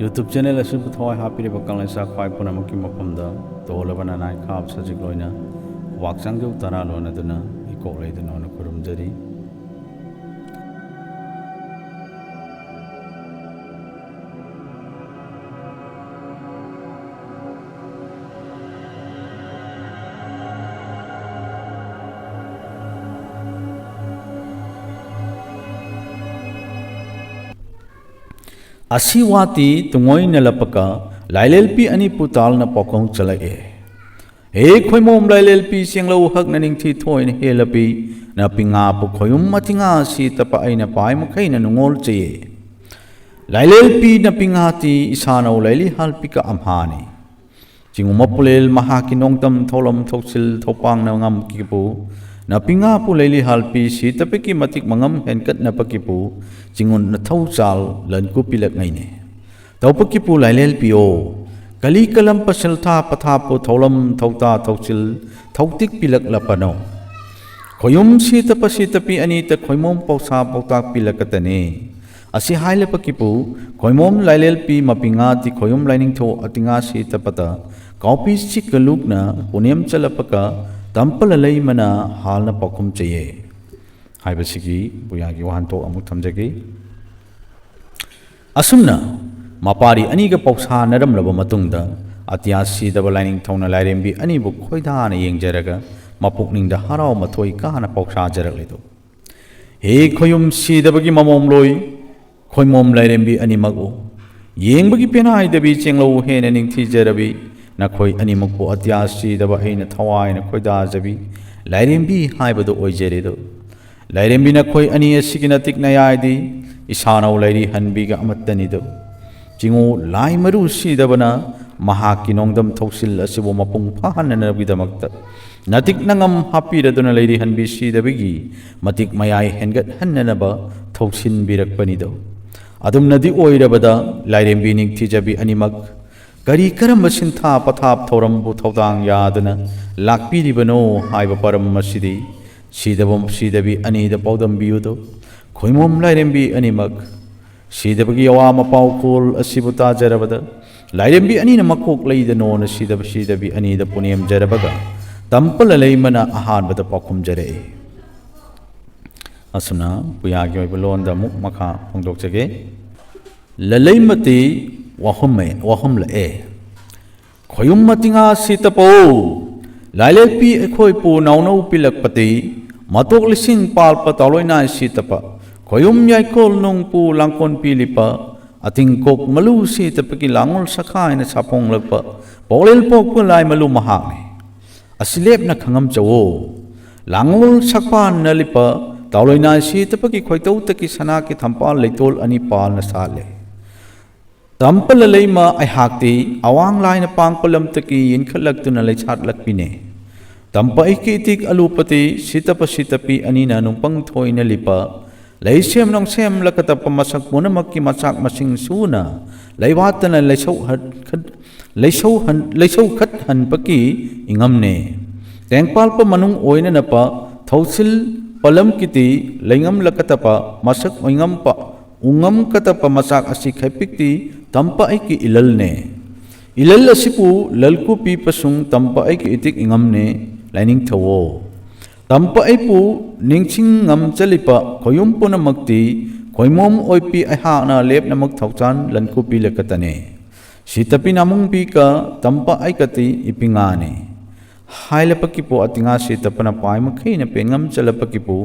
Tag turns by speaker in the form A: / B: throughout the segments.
A: YouTube channel asu puthoi hapiriba Kangleisak khwai punamaki mafamda tolabana nai khab sajik loina wakchangge utara loinaduna eikhoigi na kurumjari Asiwati tungoi nalapaka lailelpi ani putal na pokong chalae. Khoi mom lailelpi sianglo hak na ning thi thoi na helapi na pinga pu khoyum matinga si tapa ai na pai makai na nungol che. Lailelpi na pinga ti isano laili halpi ka amhani. Jingumapulel mahakinong tam tholam thoksil thopang na ngam kipu. Na pinga pu laili halpi si tapiki matik mangam henkat na pakipu jingun na thau chal lan ku pilak ngai ne tau pakipu lailel pio kali kalam pasal tha patha pu tholam thauta thauchil thautik pilak lapano khoyum si tapasi tapi ani ta khoimom pausa pautak pilakatane asi haile pakipu khoimom lailel pi mapinga ti khoyum laining tho atinga si tapata copy chikaluk na punem chalapaka tampala lay mana hal na pakum chaye hai basigi buyagi wahan to amuk thamjagi asumna mapari ani ga pauksa naram laba matungda atyasi da laining thona lairembi ani bu khoida na yengjaraga mapukning da harau mathoi ka na pauksa jarak ledo he khoyum si da bagi mamom loi khoimom lairembi ani mago yengbagi pena ai da bi chenglo he na ning thi jarabi na khoi ani makpo atyasi daba aina thawai na khoida jabi lairembi haibado oijere do lairembi na khoi ani asigina tikna yaidi isanau lairi hanbi ga amattani do jingu lai maru si dabana mahakinongdam thoksil asibo mapung phahan na bidamakta natik nangam hapi raduna lairi hanbi si dabigi matik mayai hengat hannanaba thoksin birakpani do adum nadi oirabada lairembi ning thijabi animak Kari karam sintha pathap thoram bu thoudang yadana lakpiribano haiba param masidi sidabam sidabi ani da paudam biudo khoimom lairembi ani mag sidabagi awama paukul asibuta jarabada lairembi ani na makok leidano na sidabi ani da punyam jarabaga tampala leimana ahanbada pakum jare asuna puyagi oibalon da muk makha phongdokjage laleimati wahum la khoyum matinga sitapo lailelpi ekhoi pu naunau pilak pati matok lisin pal pataloina sitapa khoyum yaikol nong pu langkon pilipa atingkok malu sitapaki langol sakha ina sapong lagpa polel pok pu lai malu mahak ne asilep na khangam chawo langol sakpan nalipa taloina sitapaki khoitau taki sana ki thampal leitol ani pal na sale tampala leima ai hakti awang laina pangpalam taki yin khalak tuna lai chat lakpine tampa ikitik alupati sitapi anina nung pang thoina lipa leisem nong sem lakata pamasak munamak ki masak masing suna leiwatana leisau khat han paki ingamne tengpal pa manung oina napa thausil palam kiti leingam lakata pa masak oingam pa ungam kata pa masak asi khaipikti tampa ai ki ilal ne ilal asipu lalku pi pasung tampa ai ki itik ingam ne laining thawo tampa ai pu ningching ngam chalipa khoyum puna makti khoimom oipi ai ha na lep namak thauchan lanku pi lekatane sitapi namung pi ka tampa ai kati ipinga ne hailapaki pu atinga sitapana pai makhai na pengam chalapaki pu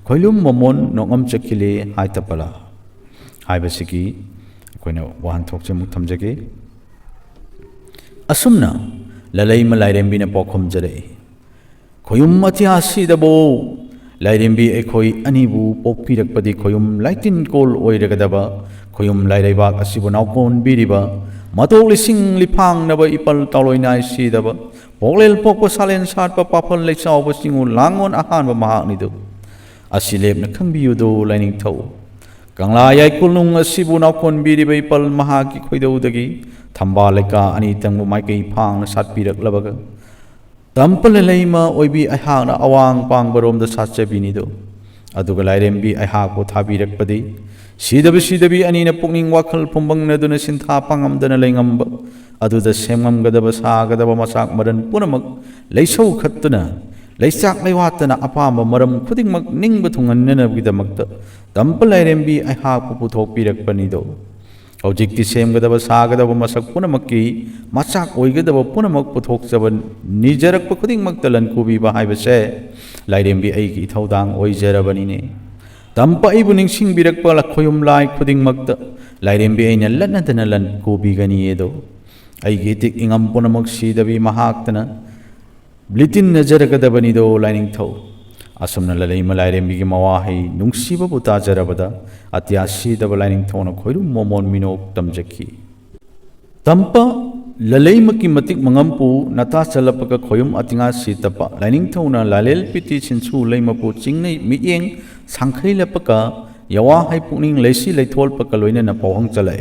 A: khoilum momon nongam chakhile haitapala haibasiki koina wahan thokche muk thamjage asumna lalai malairembi na pokhom jare khoyum matiasi dabo lairembi ekhoi anibu pokpirakpadi khoyum laitin kol oiragadaba khoyum lairaiba asibu naukon biriba matok lising lipang naba ipal taloinai sidaba poklel pokpo salen satpa papal leisau basingu langon ahan ba mahak nidu asilep na khangbiudo laining thau Kanglayai kulung asibu naukon biri baipal mahaki khoidodagi thambaleka ani tangbu maikai phang na satpirak labaga tampal leima oibi aihak na awang pang barom da satchabini do aduga lairembi aihak ko thabirakpadi Sidabi anina pukning wakal pumbanggnaduna sintha pangamdana leingamba aduda semngamgadaba sagadaba masak madan punamak leisau khattuna leisak leiwatana apamba maram khudingmak ningba thungannanabgidamakta tampa lairembi aihakpu puthokpirakpanido hojikti semgadaba sagadaba masak punamakki masak oigadaba punamak puthokjaba nijarakpa khudingmakta lankubiba haibase lairembi aigi thaudang oijarabani tampa ibu ningsing birakpa lakhoyum lai khudingmakta lairembi aina lanadana lankubigani edo aigi tik ingam punamak sidabi mahaktana blitin najarakadabanido laining thau asumna laleima lairembi gi mawahai nungsiba buta jarabada atyasi daba laining thona khoirum momon minok tamjaki tampa laleima ki matik mangampu nata chalapaka khoyum atinga sitapa laining thona lalel piti chinsu leimapu chingnei miyeng sangkhai lapaka yawa hai puning leisi leithol paka loina na pawhang chala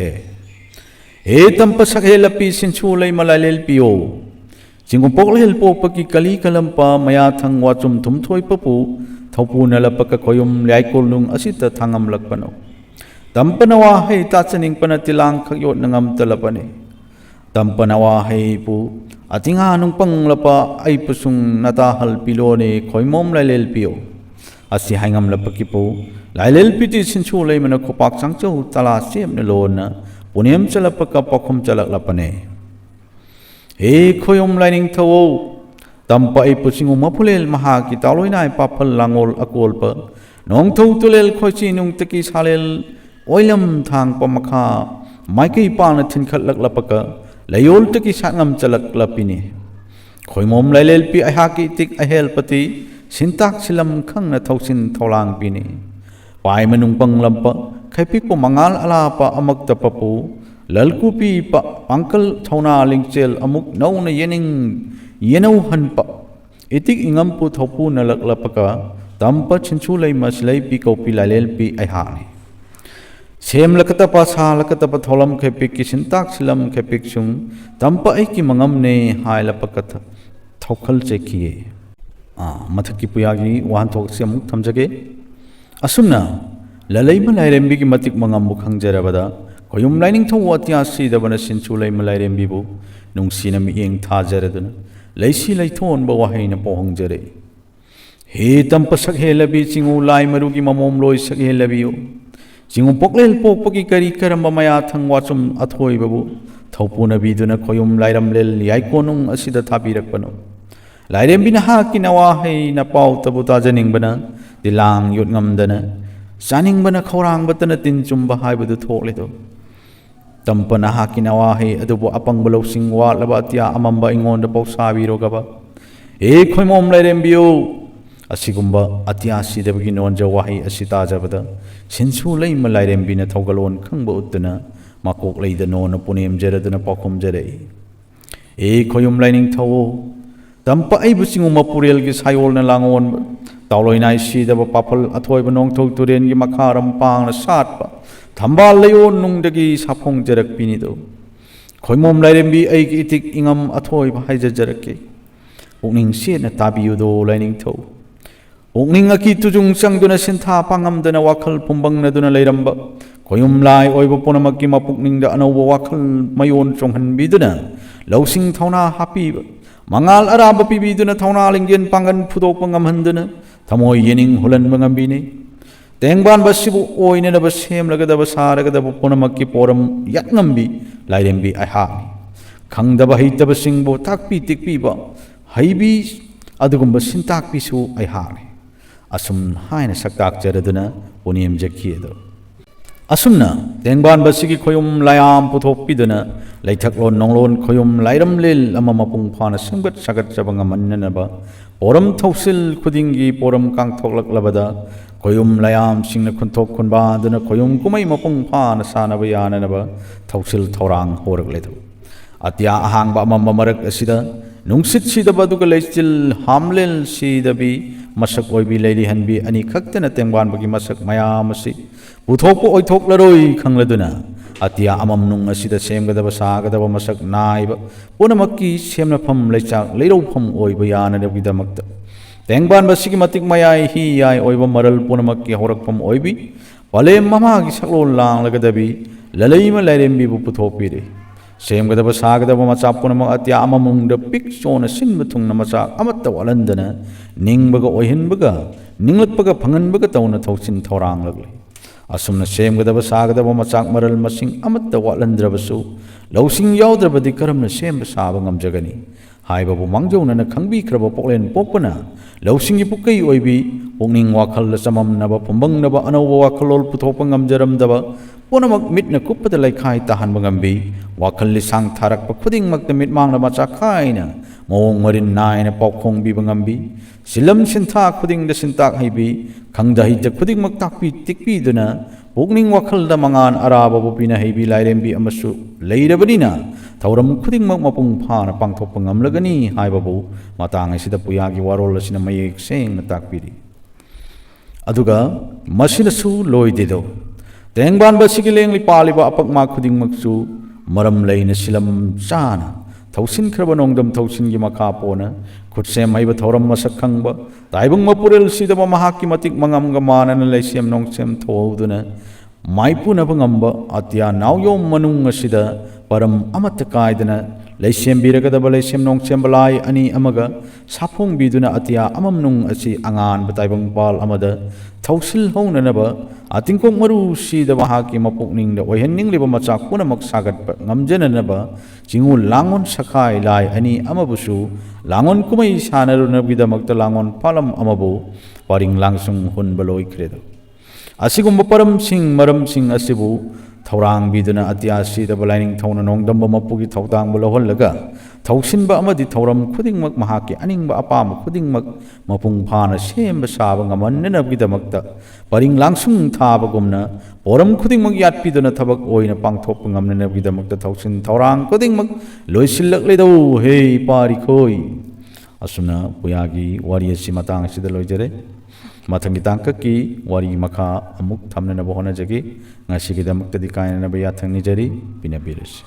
A: e tampa sakhe lapi chinsu leima lalel piyo Jingum poklehel popaki kali kalampa maya thang wachum thumthoi papu thaupu nalapaka koyum laikolung asita thangam lakpano tampanawa hei tachaning panatilang khagyot nangam talapane tampanawa hei pu atinga nung panglapa ai pusung natahal pilone khoimom lailel pio asi haingam lapaki pu lailel piti sinchu leimana khopak changchau tala semne lona punem chalapaka pakhum chalak lapane eikhoyom laining thawo tampa ai pusingu mapulel maha ki taloinai papal langol akolpa nong thau tulel khoichi nung taki salel oilam thang pamakha maikei pana thinkhat laklapaka layol taki sangam chalak lapini khoimom lailel pi ahaki tik ahel pati sintak silam khangna thausin tholang pini pai manung panglampa khaipik po mangal alapa amakta papu lalkupi pa angkal thauna lingchel amuk nauna yenau hanpa itik ingam pu thopu nalaklapaka tampa chinchu lai maslai pi kopi lalel pi aihani sem lakata pa sa lakata pa tholam khepik ki sintak silam khepik sung tampa ai ki mangam ne hailapaka thokhal chekiye mathaki puyagi wan thok se amuk thamjage asumna lalaima lairembi ki matik mangam mu khangjarabada koyum laining thau atyasi dabana sinchu laima lairembi bu nungsina mi eng thajaraduna leisi leithon ba wahaina pohongjare he tampa sakhe labi chingu lai marugi mamom loi sakhe labiyo chingu poklel pokpaki kari karamba maya thangwachum athoi babu thopuna biduna koyum lairam lel yaikonung asida thabirakpano lairembi na hakinawa hei na pau tabu tajaningbana dilang yot ngamdana chaningbana khorang batana tin chumba haibadu thokledo tampa na hakinawa hei adubu apangba losing watlaba atya amamba ingonda pausabiro gaba khoimom lairembiyo asigumba atya sidabagi nonja wahi asita jabada sinsu leima lairembina thogalon khangba uttana makok leida nona punem jaraduna pakhum jarei khoyum laining thawo tampa ai busingu mapurel gi sayol na langon tawloinai sidaba papal athoiba nongthok turen gi makharam pangna satpa thambal leon nungdagi saphong jarak pinido khoimom lairembi ai gi itik ingam athoiba haija jarake pukning sena tabiudo laining tho pukning aki tujung sangduna sintha pangamdana wakhal pumbangnaduna leiramba khoyum lai oiba punamakki mapukningda anauba wakhal mayon chonghanbiduna lausing thauna hapiba mangal araba pibiduna thauna linggen pangan phudokpa ngamhanduna thamoi yening hulanba ngambini TENGBANBA sibu oinadaba semlagadaba saragadaba punamakki poram yatngambi lairembi aihani khangdaba heitaba singbo takpi tikpiba haibi adugumba sintakpi su aihani asum haina saktak jaraduna punim jakhiyedo asumna TENGBANBA sigi khoyum layam puthokpiduna leithaklon nonglon khoyum lairam lel ama mapung phana sangbat sagat jabanga mannanaba poram thausil khudingi poram kangthoklaklabada koyum layam singna khunthok khunba duna koyum kumai mapung phana sanaba yananaba thausil thorang horakledo atya ahangba amamba marak asida nungsit sidaba duga leichil hamlel sidabi masak oibi leili hanbi ani khaktana TENGBANBA gi masak mayam asi puthokpo oithoklaroi khangladuna atya amam nung asida semgadaba sagadaba masak naiba punamakki semna pham leichak leiro pham oiba yananabi damakta TENGBANBA sigi matik mayai hi yai oiba maral punamakki horakpham oibi ꯄꯂꯦꯝ ꯃꯃꯥꯒꯤ ꯁꯛꯂꯣꯟ ꯂꯥꯡꯂꯒꯗꯕꯤ ꯂꯂꯩꯃ ꯂꯥꯏꯔꯦꯝꯕꯤꯕꯨ ꯄꯨꯊꯣꯛꯄꯤꯔꯦ ꯁꯦꯝꯒꯗꯕ ꯁꯥꯒꯗꯕ ꯃꯆꯥꯛ ꯄꯨꯝꯅꯃꯛ ꯑꯇꯤꯌꯥ ꯑꯃꯃꯝꯗ ꯄꯤꯛ ꯆꯣꯟꯅ ꯁꯤꯟꯕ ꯊꯨꯡꯅ ꯃꯆꯥꯛ ꯑꯃꯠꯇ ꯋꯥꯠꯍꯟꯗꯅ ꯅꯤꯡꯕꯒ ꯑꯣꯏꯍꯟꯕꯒ ꯅꯤꯡꯂꯛꯄꯒ ꯐꯪꯍꯟꯕꯒ ꯇꯧꯅ ꯊꯧꯁꯤꯟ ꯊꯧꯔꯥꯡꯂꯛꯂꯤ ꯑꯁꯨꯝꯅ ꯁꯦꯝꯒꯗꯕ ꯁꯥꯒꯗꯕ ꯃꯆꯥꯛ ꯃꯔꯜ ꯃꯁꯤꯡ ꯑꯃꯠꯇ ꯋꯥꯠꯍꯟꯗ꯭ꯔꯕꯁꯨ ꯂꯧꯁꯤꯡ ꯌꯥꯎꯗ꯭ꯔꯕꯗꯤ ꯀꯔꯝꯅ ꯁꯦꯝꯕ ꯁꯥꯕ ꯉꯝꯖꯒꯅꯤ ꯍꯥꯏꯕꯕꯨ ꯃꯥꯡꯖꯧꯅꯅ ꯈꯪꯕꯤꯈ꯭ꯔꯕ ꯄꯣꯛꯂꯦꯟ ꯄꯣꯛꯄꯅ ꯂꯧꯁꯤꯡꯒꯤ ꯄꯨꯛꯀꯩ ꯑꯣꯏꯕꯤ ꯄꯨꯛꯅꯤꯡ ꯋꯥꯈꯜꯗ ꯆꯃꯝꯅꯕ ꯐꯨꯝꯕꯪꯅꯕ ꯑꯅꯧꯕ ꯋꯥꯈꯜꯂꯣꯟ ꯄꯨꯊꯣꯛꯄ ꯉꯝꯖꯔꯝꯗꯕ ꯄꯨꯝꯅꯃꯛ ꯃꯤꯠꯅ ꯀꯨꯞꯄꯗ ꯂꯩꯈꯥꯏ ꯇꯥꯍꯟꯕ ꯉꯝꯕꯤ ꯋꯥꯈꯜ ꯂꯤꯁꯥꯡ ꯊꯥꯔꯛꯄ ꯈꯨꯗꯤꯡꯃꯛꯇ ꯃꯤꯠꯃꯥꯡꯗ ꯃꯆꯥ ꯈꯥꯏꯅ ꯃꯑꯣꯡ ꯃꯔꯤꯟ ナꯏꯅ ꯄꯥꯎꯈꯣꯡꯕꯤꯕ ꯉꯝꯕꯤ ꯁꯤꯂꯝ ꯁꯤꯟꯊꯥ ꯈꯨꯗꯤꯡꯗ ꯁꯤꯟꯇꯥꯛ ꯍꯩꯕꯤ ꯈꯪꯗ ꯍꯩꯇ ꯈꯨꯗꯤꯡꯃꯛ ꯇꯥꯛꯄꯤ ꯇꯤꯛꯄꯤꯗꯨꯅ ꯄꯨꯛꯅꯤꯡ ꯋꯥꯈꯜꯗ ꯃꯉꯥꯟ ꯑꯔꯥꯕꯕꯨ ꯄꯤꯅ ꯍꯩꯕꯤ ꯂꯥꯏꯔꯦꯝꯕꯤ ꯑꯃꯁꯨ ꯂꯩꯔꯕꯅꯤꯅ ꯊꯧꯔꯝ ꯈꯨꯗꯤꯡꯃꯛ ꯃꯄꯨꯡ ꯐꯥꯅ ꯄꯥꯡꯊꯣꯛꯄ ꯉꯝꯂꯒꯅꯤ ꯍꯥꯏꯕꯕꯨ ꯃꯇꯥꯡ ꯑꯁꯤꯗ ꯄꯨꯌꯥꯒꯤ ꯋꯥꯔꯣꯜ ꯑꯁꯤꯅ ꯃꯌꯦꯛ ꯁꯦꯡꯅ ꯇꯥꯛꯄꯤꯔꯤ ꯑꯗꯨꯒ ꯃꯁꯤꯅꯁꯨ ꯂꯣꯏꯗꯦꯗꯣ ꯇꯦꯡꯕꯥꯟꯕ ꯑꯁꯤꯒꯤ ꯂꯦꯡꯂꯤ ꯄꯥꯜꯂꯤꯕ ꯑꯄꯛꯃꯥ ꯈꯨꯗꯤꯡꯃꯛꯁꯨ ꯃꯔꯝ ꯂꯩꯅ ꯁꯤꯂꯝ ꯆꯥꯅ ꯊꯧꯁꯤꯟꯈ꯭ꯔꯕ ꯅꯣꯡꯗꯝ ꯊꯧꯁꯤꯟꯒꯤ ꯃꯈꯥ ꯄꯣꯟꯅ ꯈꯨꯠꯁꯦꯝ ꯍꯩꯕ ꯊꯧꯔꯝ ꯃꯁꯛ ꯈꯪꯕ ꯇꯥꯏꯕꯪ ꯃꯄꯨꯔꯦꯜ ꯁꯤꯗꯕ ꯃꯍꯥꯛꯀꯤ ꯃꯇꯤꯛ ꯃꯉꯝꯒ ꯃꯥꯟꯅꯅ ꯂꯩꯁꯦꯝ ꯅꯣꯡꯁꯦꯝ ꯊꯣꯛꯍꯧꯗꯨꯅ ꯃꯥꯏꯄꯨꯅꯕ ꯉꯝꯕ ꯑꯇꯤꯌꯥ ꯅꯥꯎꯌꯣꯝ ꯃꯅꯨꯡ ꯑꯁꯤꯗ ꯄꯔꯝ ꯑꯃꯠꯇ ꯀꯥꯏꯗꯅ ꯂꯩꯁꯦꯝꯕꯤꯔꯒꯗꯕ ꯂꯩꯁꯦꯝ ꯅꯣꯡꯁꯦꯝꯕ ꯂꯥꯏ ꯑꯅꯤ ꯑꯃꯒ ꯁꯥꯐꯣꯡꯕꯤꯗꯨꯅ ꯑꯇꯤꯌꯥ ꯑꯃꯝꯅꯨꯡ ꯑꯁꯤ ꯑꯉꯥꯟꯕ ꯇꯥꯏꯕꯪꯄꯥꯜ ꯑꯃꯗ ꯊꯧꯁꯤꯜꯍꯧꯅꯅꯕ ꯑꯇꯤꯡꯀꯣꯛ ꯃꯔꯨ ꯁꯤꯗ ꯃꯍꯥꯛꯀꯤ ꯃꯄꯨꯛꯅꯤꯡꯗ ꯑꯣꯏꯍꯟꯅꯤꯡꯂꯤꯕ ꯃꯆꯥꯛ ꯄꯨꯝꯅꯃꯛ ꯁꯥꯒꯠꯄ ꯉꯝꯖꯅꯅꯕ ꯆꯤꯡꯎ ꯂꯥꯡꯒꯣꯟ ꯁꯈꯥꯏ ꯂꯥꯏ ꯑꯅꯤ ꯑꯃꯕꯨꯁꯨ ꯂꯥꯡꯒꯣꯟ ꯀꯨꯝꯍꯩ ꯁꯥꯟꯅꯔꯨꯅꯕꯒꯤꯗꯃꯛꯇ ꯂꯥꯡꯒꯣꯟ ꯐꯥꯂꯝ ꯑꯃꯕꯨ ꯄꯔꯤꯡ ꯂꯥꯡꯁꯨꯡ ꯍꯨꯟꯕ ꯂꯣꯏꯈ꯭ꯔꯦꯗ ꯑꯁꯤꯒꯨꯝꯕ ꯄꯔꯝꯁꯤꯡ ꯃꯔꯝꯁꯤꯡ ꯑꯁꯤꯕꯨ ꯊꯧꯔꯥꯡꯕꯤꯗꯨꯅ ꯑꯇꯤꯌꯥ ꯁꯤꯗꯕ ꯂꯥꯏꯅꯤꯡ ꯊꯧꯅ ꯅꯣꯡꯗꯝꯕ ꯃꯄꯨꯒꯤ ꯊꯧꯗꯥꯡꯕꯨ ꯂꯧꯍꯜꯂꯒ ꯊꯧꯁꯤꯟꯕ ꯑꯃꯗꯤ ꯊꯧꯔꯝ ꯈꯨꯗꯤꯡꯃꯛ ꯃꯍꯥꯛꯀꯤ ꯑꯅꯤꯡꯕ ꯑꯄꯥꯝꯕ ꯈꯨꯗꯤꯡꯃꯛ ꯃꯄꯨꯡ ꯐꯥꯅ ꯁꯦꯝꯕ ꯁꯥꯕ ꯉꯝꯍꯟꯅꯅꯕꯒꯤꯗꯃꯛꯇ ꯄꯔꯤꯡ ꯂꯥꯡꯁꯨꯡ ꯊꯥꯕꯒꯨꯝꯅ ꯄꯣꯔꯝ ꯈꯨꯗꯤꯡꯃꯛ ꯌꯥꯠꯄꯤꯗꯨꯅ ꯊꯕꯛ ꯑꯣꯏꯅ ꯄꯥꯡꯊꯣꯛꯄ ꯉꯝꯅꯅꯕꯒꯤꯗꯃꯛꯇ ꯊꯧꯁꯤꯟ ꯊꯧꯔꯥꯡ ꯈꯨꯗꯤꯡꯃꯛ ꯂꯣꯏꯁꯤꯜꯂꯛꯂꯤꯗꯧ ꯍꯦ ꯄꯥꯔꯤꯈꯣꯏ ꯑꯁꯨꯝꯅ ꯄꯨꯌꯥꯒꯤ ꯋꯥꯔꯤ ꯑꯁꯤ ꯃꯇꯥꯡ ꯑꯁꯤꯗ ꯂꯣꯏꯖꯔꯦ ꯃꯊꯪꯒꯤ ꯇꯥꯡꯀꯛꯀꯤ ꯋꯥꯔꯤ ꯃꯈꯥ ꯑꯃꯨꯛ ꯊꯝꯅꯅꯕ ꯍꯣꯠꯅꯖꯒꯦ ꯉꯁꯤꯒꯤꯗꯃꯛꯇꯗꯤ ꯀꯥꯏꯅꯅꯕ ꯌꯥꯊꯪ ꯅꯤꯖꯔꯤ ꯄꯤꯅꯕꯤꯔꯁꯤ